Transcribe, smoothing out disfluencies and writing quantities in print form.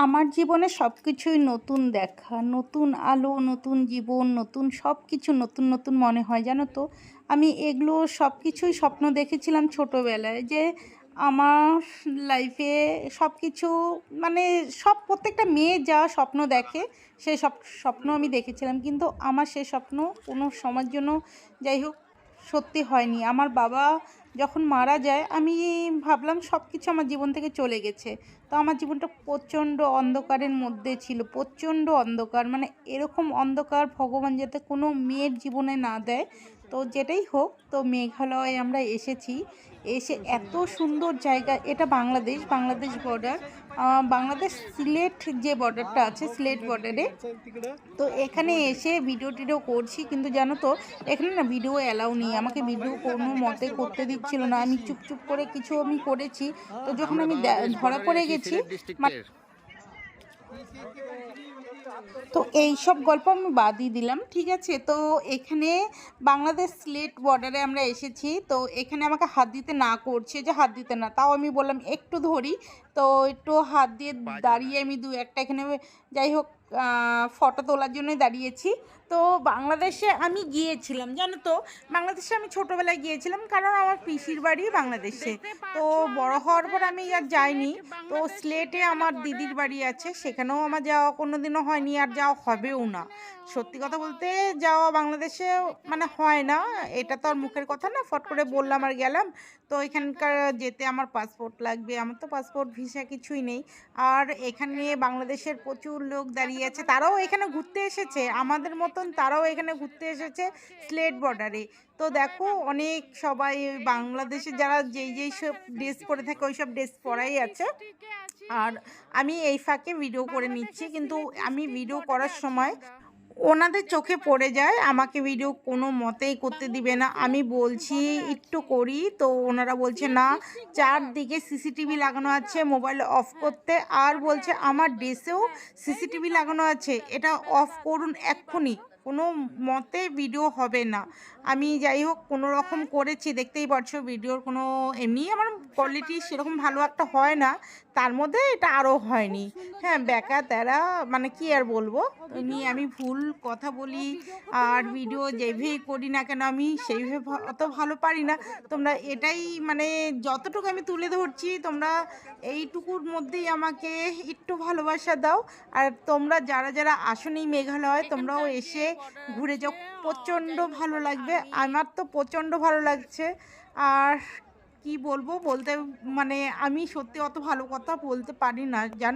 আমার জীবনে সব কিছুই নতুন দেখা, নতুন আলো, নতুন জীবন, নতুন সব কিছু নতুন, নতুন মনে হয় জানো তো? আমি এগুলো সব কিছুই স্বপ্ন দেখেছিলাম ছোটোবেলায় যে আমার লাইফে সব কিছু মানে সব প্রত্যেকটা মেয়ে যা স্বপ্ন দেখে সেই সব স্বপ্ন আমি দেখেছিলাম। কিন্তু আমার সেই স্বপ্ন কোনো সময়ের জন্য যাই হোক সত্যি হয়নি। আমার বাবা যখন মারা যায় আমি ভাবলাম সব কিছু আমার জীবন থেকে চলে গেছে। তো আমার জীবনটা প্রচণ্ড অন্ধকারের মধ্যে ছিল, প্রচণ্ড অন্ধকার, মানে এরকম অন্ধকার ভগবান যাতে কোনো মেয়ের জীবনে না দেয়। তো যেটাই হোক, তো মেঘালয়ে আমরা এসেছি। এসে এত সুন্দর জায়গা, এটা বাংলাদেশ, বাংলাদেশ বর্ডার, বাংলাদেশ সিলেট যে বর্ডারটা আছে, সিলেট বর্ডারে। তো এখানে এসে ভিডিও টিডিও করছি, কিন্তু জানো তো এখানে না ভিডিও অ্যালাউ নেই, আমাকে ভিডিও কোনো মতে করতে দিচ্ছিল না। আমি চুপ চুপ করে কিছু আমি করেছি। তো যখন আমরা আমি বাংলাদেশ ধরা বর্ডারে পড়ে আছি, গেছি, সিলেট ডিস্ট্রিক্টের। তো এই সব গল্প আমি বাদই দিলাম, ঠিক আছে? তো এখানে বাংলাদেশ সিলেট বর্ডারে আমরা এসেছি। তো এখানে আমাকে হাত দিতে না করছে, যে হাত দিতে না, তাও আমি বললাম একটু ধরি। তো একটু হাত দিয়ে পা যাবে না। দাঁড়িয়ে আমি দু একটা এখানে যাই হোক ফটো তোলার জন্যই দাঁড়িয়েছি। তো বাংলাদেশে আমি গিয়েছিলাম জানো তো, বাংলাদেশে আমি ছোটোবেলায় গিয়েছিলাম, কারণ আমার পিসির বাড়ি বাংলাদেশে। তো বড় হওয়ার পর আমি আর যাইনি। তো স্লেটে আমার দিদির বাড়ি আছে, সেখানেও আমার যাওয়া কোনো দিনও হয়নি, আর যাওয়া হবেও না। সত্যি কথা বলতে যাওয়া বাংলাদেশে মানে হয় না, এটা তো আর মুখের কথা না, ফট করে বললাম আর গেলাম। তো এখানকার যেতে আমার পাসপোর্ট লাগবে, আমার তো পাসপোর্ট ভিসা কিছুই নেই। আর এখানে বাংলাদেশের প্রচুর লোক দাঁড়িয়ে আছে, তারাও এখানে ঘুরতে এসেছে, আমাদের মতন তারাও এখানে ঘুরতে এসেছে স্লেট বর্ডারে। তো দেখো অনেক সবাই ওই বাংলাদেশে যারা যেই সব ড্রেস পরে থাকে ওই সব ড্রেস পরাই আছে। আর আমি এই ফাঁকে ভিডিও করে নিচ্ছি, কিন্তু আমি ভিডিও করার সময় ওনাদের চোখে পড়ে যায়, আমাকে ভিডিও কোনো মতেই করতে দিবে না। আমি বলছি একটু করি, তো ওনারা বলছে না, চারদিকে সিসিটিভি লাগানো আছে, মোবাইল অফ করতে। আর বলছে আমার ড্রেসেও সিসিটিভি লাগানো আছে, এটা অফ করুন এক্ষুনি, কোনো মতে ভিডিও হবে না। আমি যাই হোক কোনো রকম করেছি, দেখতেই পারছো ভিডিওর কোনো এমনি আমার কোয়ালিটি সেরকম ভালো একটা হয় না, তার মধ্যে এটা আরও হয়নি। হ্যাঁ, ব্যাকা তেরা, মানে কি আর বলবো, আমি ভুল কথা বলি। আর ভিডিও যেভাবেই করি না কেন আমি সেইভাবে অত ভালো পারি না। তোমরা এটাই মানে যতটুকু আমি তুলে ধরছি, তোমরা এইটুকুর মধ্যেই আমাকে একটু ভালোবাসা দাও। আর তোমরা যারা যারা আসোনি মেঘালয়, তোমরাও এসে ঘুরে যাও, প্রচণ্ড ভালো লাগবে। আমার তো প্রচণ্ড ভালো লাগছে। আর কি বলবো, বলতে মানে আমি সত্যি অত ভালো কথা বলতে পারি না জানো।